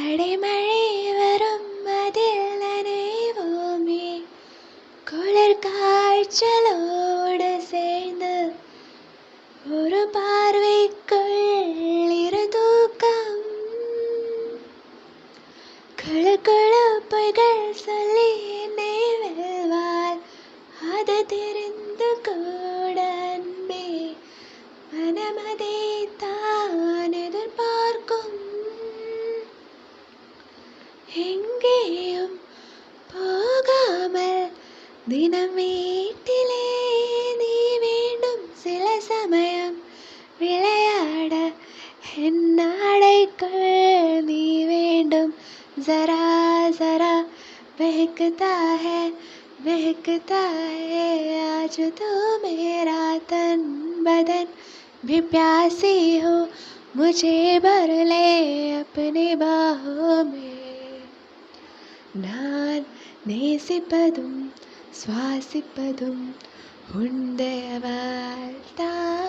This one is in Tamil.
அடைமழை வரும் அதில் நனைவோமே, குளிர் காய்ச்சலோடு சேர்ந்து ஒரு பார்வைக்குள் இரு தூக்கம். குழு குழு பொய்கள் சொல்லி என்னை வெல்வாள், அது தெரிந்து கூட அன்பே மனமதை தான் எதிர்பார்க்கும். எங்கேயும் போகாமல் தினம் வீட்டிலே நீ வேண்டும். சில சமயம் விளையாட என் நாடைக்குள் நீ வேண்டும். जरा जरा बहकता है आज तो मेरा तन बदन भी प्यासी हो, मुझे भर ले अपनी बाहों में. நான் நேசிப்பதும் சுவாசிப்பதும் உன்னை வாழ்த்தான்.